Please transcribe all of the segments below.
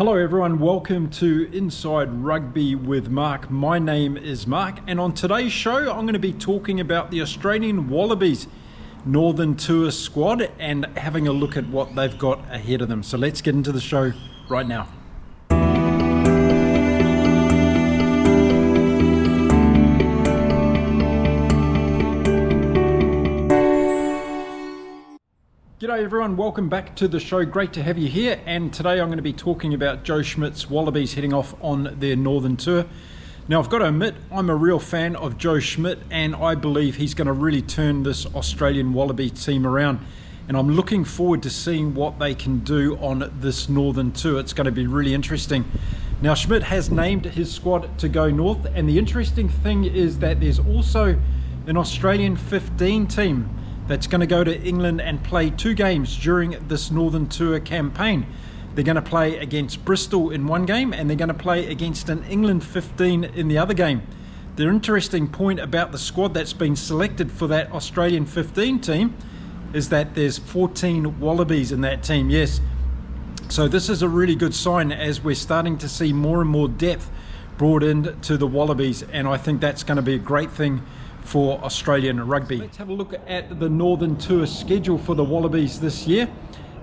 Hello everyone, welcome to Inside Rugby with Mark. My name is Mark, and on today's show I'm going to be talking about the Australian Wallabies Northern Tour squad and having a look at what they've got ahead of them. So let's get into the show right now. G'day everyone, welcome back to the show. Great to have you here, and today I'm going to be talking about Joe Schmidt's Wallabies heading off on their Northern Tour. Now I've got to admit, I'm a real fan of Joe Schmidt, and I believe he's going to really turn this Australian Wallaby team around, and I'm looking forward to seeing what they can do on this Northern Tour. It's going to be really interesting. Now Schmidt has named his squad to go north, and the interesting thing is that there's also an Australian 15 team that's going to go to England and play 2 games during this Northern Tour campaign. They're going to play against Bristol in one game, and they're going to play against an England 15 in the other game. The interesting point about the squad that's been selected for that Australian 15 team is that there's 14 Wallabies in that team, yes. So this is a really good sign as we're starting to see more and more depth brought into the Wallabies, and I think that's going to be a great thing for Australian rugby. Let's have a look at the Northern Tour schedule for the Wallabies this year,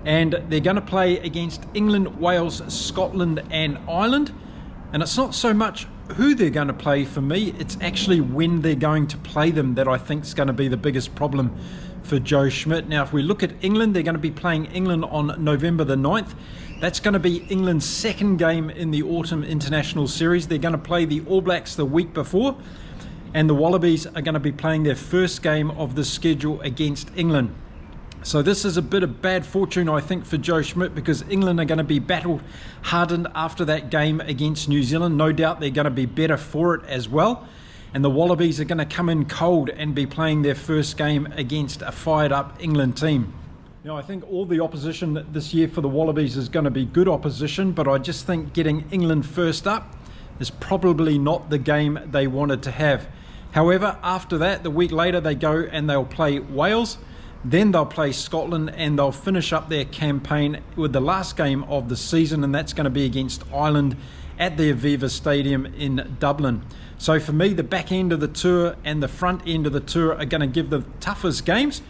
and they're going to play against England, Wales, Scotland and Ireland. And it's not so much who they're going to play for me, it's actually when they're going to play them that I think is going to be the biggest problem for Joe Schmidt. Now if we look at England, they're going to be playing England on November the 9th. That's going to be England's second game in the Autumn International Series. They're going to play the All Blacks the week before, and the Wallabies are going to be playing their first game of the schedule against England. So this is a bit of bad fortune, I think, for Joe Schmidt, because England are going to be battle hardened after that game against New Zealand. No doubt they're going to be better for it as well. And the Wallabies are going to come in cold and be playing their first game against a fired up England team. Now I think all the opposition this year for the Wallabies is going to be good opposition, but I just think getting England first up is probably not the game they wanted to have. However, after that, the week later, they go and they'll play Wales, then they'll play Scotland, and they'll finish up their campaign with the last game of the season, and that's going to be against Ireland at the Aviva Stadium in Dublin. So for me, the back end of the tour and the front end of the tour are going to give the toughest games,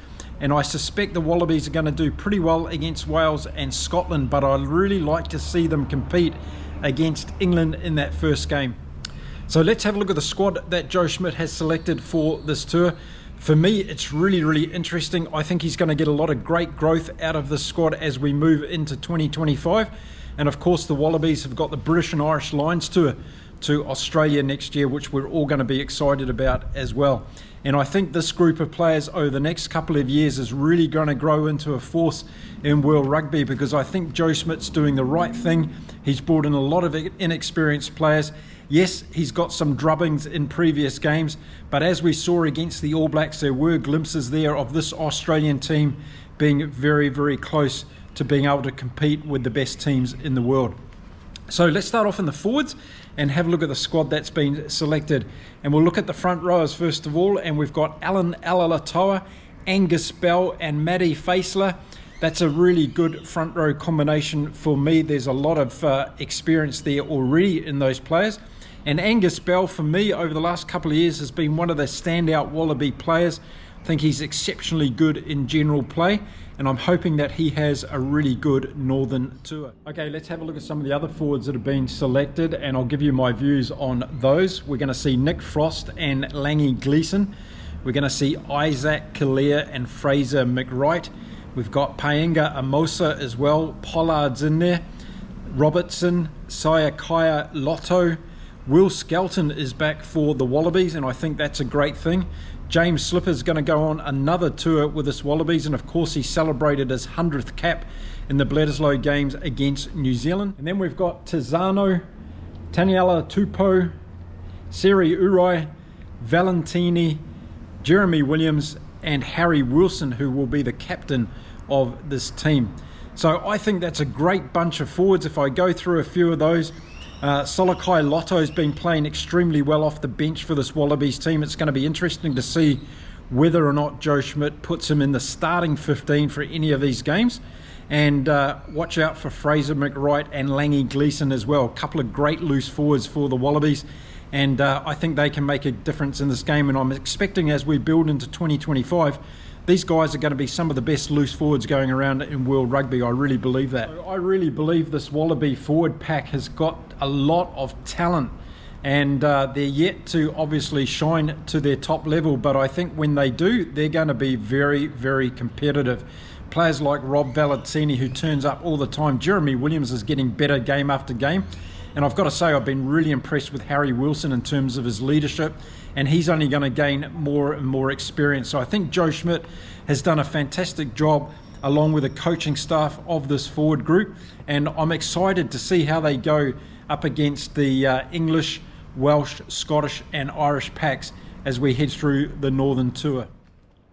and I suspect the Wallabies are going to do pretty well against Wales and Scotland, but I'd really like to see them compete against England in that first game. So let's have a look at the squad that Joe Schmidt has selected for this tour. For me, it's really interesting. I think he's going to get a lot of great growth out of this squad as we move into 2025. And of course, the Wallabies have got the British and Irish Lions Tour to Australia next year, which we're all going to be excited about as well. And I think this group of players over the next couple of years is really going to grow into a force in world rugby, because I think Joe Schmidt's doing the right thing. He's brought in a lot of inexperienced players. Yes, he's got some drubbings in previous games, but as we saw against the All Blacks, there were glimpses there of this Australian team being very close to being able to compete with the best teams in the world. So let's start off in the forwards and have a look at the squad that's been selected. And we'll look at the front rowers first of all, and we've got Alan Alalatoa, Angus Bell and Matty Faisler. That's a really good front row combination for me. There's a lot of experience there already in those players. And Angus Bell, for me, over the last couple of years, has been one of the standout Wallaby players. I think he's exceptionally good in general play, and I'm hoping that he has a really good Northern Tour. Okay, let's have a look at some of the other forwards that have been selected, and I'll give you my views on those. We're going to see Nick Frost and Langy Gleeson. We're going to see Isaac Kalia and Fraser McWright. We've got Paenga Amosa as well. Pollard's in there. Robertson, Sayakaya Lotto. Will Skelton is back for the Wallabies, and I think that's a great thing. James Slipper's going to go on another tour with this Wallabies, and of course he celebrated his 100th cap in the Bledisloe games against New Zealand. And then we've got Tizano, Taniela Tupou, Seri Urai, Valentini, Jeremy Williams and Harry Wilson, who will be the captain of this team. So I think that's a great bunch of forwards. If I go through a few of those, Solokai Lotto's been playing extremely well off the bench for this Wallabies team. It's going to be interesting to see whether or not Joe Schmidt puts him in the starting 15 for any of these games. And watch out for Fraser McWright and Langy Gleeson as well. A couple of great loose forwards for the Wallabies. And I think they can make a difference in this game. And I'm expecting as we build into 2025, these guys are going to be some of the best loose forwards going around in world rugby. I really believe that. I really believe this Wallaby forward pack has got a lot of talent. And they're yet to obviously shine to their top level. But I think when they do, they're going to be very, very competitive. Players like Rob Valentini, who turns up all the time. Jeremy Williams is getting better game after game. And I've got to say, I've been really impressed with Harry Wilson in terms of his leadership. And he's only going to gain more and more experience. So I think Joe Schmidt has done a fantastic job along with the coaching staff of this forward group. And I'm excited to see how they go up against the English, Welsh, Scottish and Irish packs as we head through the Northern Tour.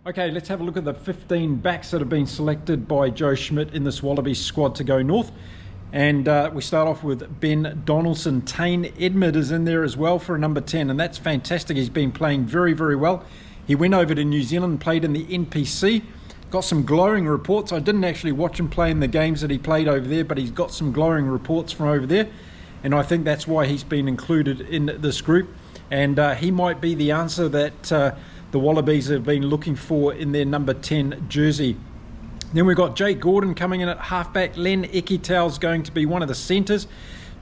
Okay, let's have a look at the 15 backs that have been selected by Joe Schmidt in this Wallabies squad to go north. And we start off with Ben Donaldson. Tane Edmed is in there as well for a number 10, and that's fantastic. He's been playing very, very well. He went over to New Zealand, played in the NPC, got some glowing reports. I didn't actually watch him play in the games that he played over there, but he's got some glowing reports from over there. And I think that's why he's been included in this group. And he might be the answer that the Wallabies have been looking for in their number 10 jersey. Then we've got Jake Gordon coming in at halfback. Len Ekitau's going to be one of the centres.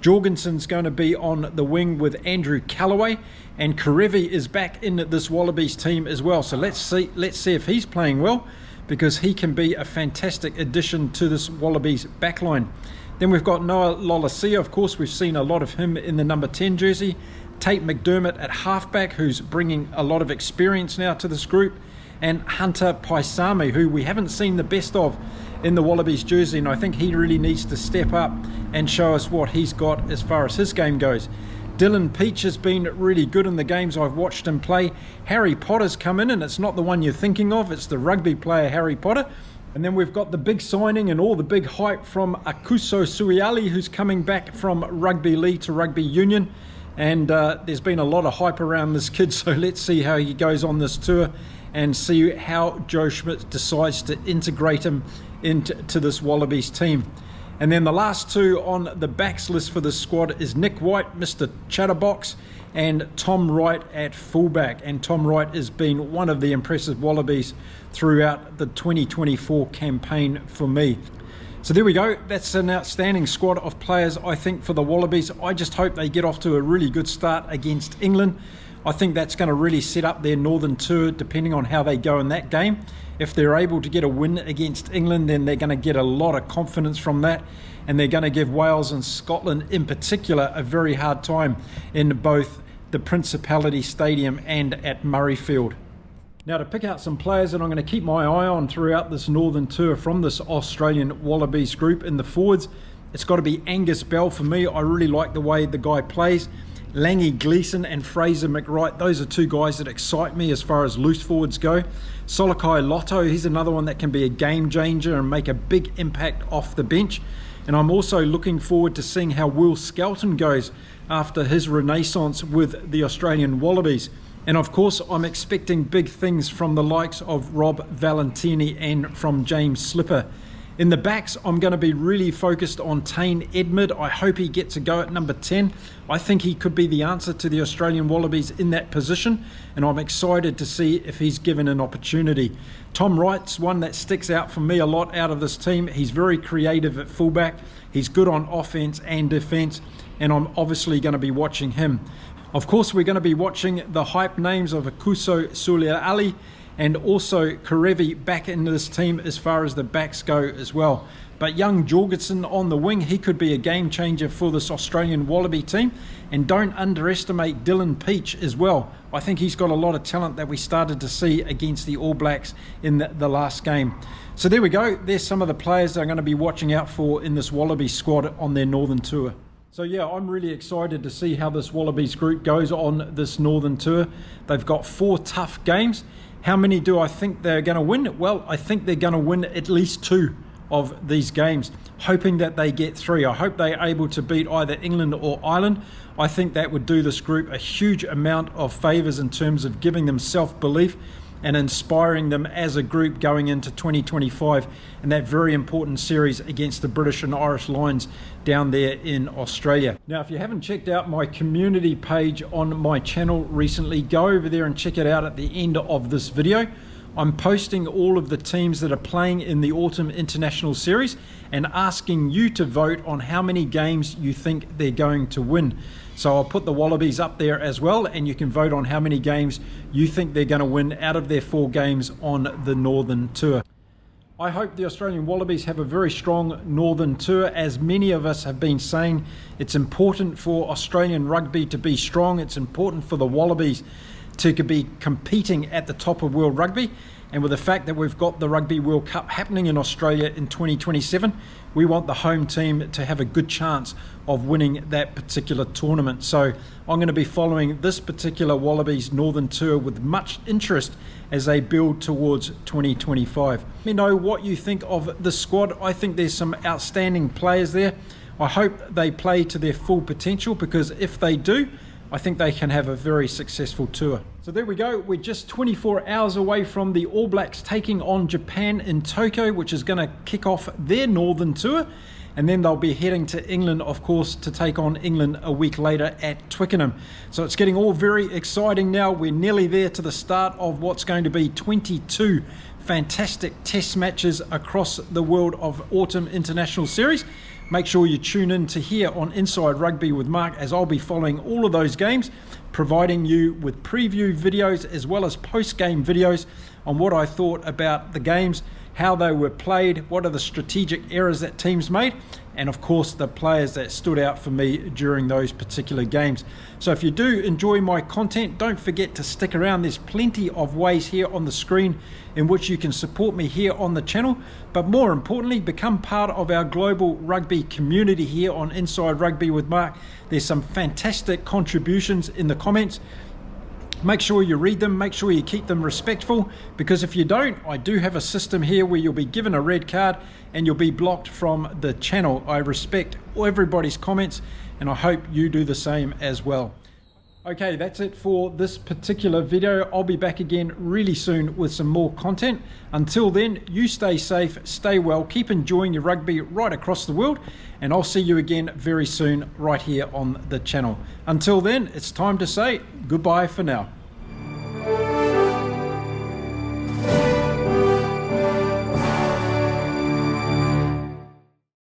Jorgensen's going to be on the wing with Andrew Callaway. And Karevi is back in this Wallabies team as well. So let's see if he's playing well, because he can be a fantastic addition to this Wallabies backline. Then we've got Noah Lolasia. Of course, we've seen a lot of him in the number 10 jersey. Tate McDermott at halfback, who's bringing a lot of experience now to this group. And Hunter Paisami, who we haven't seen the best of in the Wallabies jersey. And I think he really needs to step up and show us what he's got as far as his game goes. Dylan Peach has been really good in the games I've watched him play. Harry Potter's come in, and it's not the one you're thinking of. It's the rugby player Harry Potter. And then we've got the big signing and all the big hype from Akuso Suiali, who's coming back from rugby league to rugby union. And there's been a lot of hype around this kid, so let's see how he goes on this tour and see how Joe Schmidt decides to integrate him into this Wallabies team. And then the last two on the backs list for this squad is Nick White, Mr. Chatterbox, and Tom Wright at fullback. And Tom Wright has been one of the impressive Wallabies throughout the 2024 campaign for me. So there we go. That's an outstanding squad of players, I think, for the Wallabies. I just hope they get off to a really good start against England. I think that's going to really set up their Northern Tour, depending on how they go in that game. If they're able to get a win against England, then they're going to get a lot of confidence from that. And they're going to give Wales and Scotland in particular a very hard time in both the Principality Stadium and at Murrayfield. Now, to pick out some players that I'm going to keep my eye on throughout this Northern Tour from this Australian Wallabies group in the forwards, it's got to be Angus Bell for me. I really like the way the guy plays. Langy Gleeson and Fraser McWright, those are two guys that excite me as far as loose forwards go. Solokai Lotto, he's another one that can be a game changer and make a big impact off the bench. And I'm also looking forward to seeing how Will Skelton goes after his renaissance with the Australian Wallabies. And of course, I'm expecting big things from the likes of Rob Valentini and from James Slipper. In the backs, I'm going to be really focused on Tane Edmed. I hope he gets a go at number 10. I think he could be the answer to the Australian Wallabies in that position, and I'm excited to see if he's given an opportunity. Tom Wright's one that sticks out for me a lot out of this team. He's very creative at fullback. He's good on offense and defense, and I'm obviously going to be watching him. Of course, we're going to be watching the hype names of Akuso Suliali and also Karevi back into this team as far as the backs go as well. But young Jorgensen on the wing, he could be a game changer for this Australian Wallaby team. And don't underestimate Dylan Peach as well. I think he's got a lot of talent that we started to see against the All Blacks in the last game. So there we go. There's some of the players that I'm going to be watching out for in this Wallaby squad on their Northern Tour. So yeah, I'm really excited to see how this Wallabies group goes on this Northern Tour. They've got 4 tough games. How many do I think they're going to win? Well, I think they're going to win at least 2 of these games, hoping that they get 3. I hope they're able to beat either England or Ireland. I think that would do this group a huge amount of favours in terms of giving them self-belief and inspiring them as a group going into 2025 and that very important series against the British and Irish Lions down there in Australia. Now, if you haven't checked out my community page on my channel recently, go over there and check it out at the end of this video. I'm posting all of the teams that are playing in the Autumn International Series and asking you to vote on how many games you think they're going to win. So I'll put the Wallabies up there as well, and you can vote on how many games you think they're going to win out of their 4 games on the Northern Tour. I hope the Australian Wallabies have a very strong Northern Tour. As many of us have been saying, it's important for Australian rugby to be strong. It's important for the Wallabies to be competing at the top of world rugby, and with the fact that we've got the Rugby World Cup happening in Australia in 2027, we want the home team to have a good chance of winning that particular tournament. So I'm going to be following this particular Wallabies Northern Tour with much interest as they build towards 2025. Let me know what you think of the squad. I think there's some outstanding players there. I hope they play to their full potential, because if they do, I think they can have a very successful tour. So there we go. We're just 24 hours away from the All Blacks taking on Japan in Tokyo, which is going to kick off their Northern Tour. And then they'll be heading to England, of course, to take on England a week later at Twickenham. So it's getting all very exciting now. We're nearly there to the start of what's going to be 22 fantastic test matches across the world of Autumn International Series. Make sure you tune in to here on Inside Rugby with Mark, as I'll be following all of those games, providing you with preview videos as well as post-game videos on what I thought about the games, how they were played, what are the strategic errors that teams made, and of course the players that stood out for me during those particular games. So if you do enjoy my content, don't forget to stick around. There's plenty of ways here on the screen in which you can support me here on the channel, but more importantly, become part of our global rugby community here on Inside Rugby with Mark. There's some fantastic contributions in the comments. Make sure you read them, make sure you keep them respectful, because if you don't, I do have a system here where you'll be given a red card and you'll be blocked from the channel. I respect everybody's comments, and I hope you do the same as well. Okay, that's it for this particular video. I'll be back again really soon with some more content. Until then, you stay safe, stay well, keep enjoying your rugby right across the world, and I'll see you again very soon right here on the channel. Until then, it's time to say goodbye for now.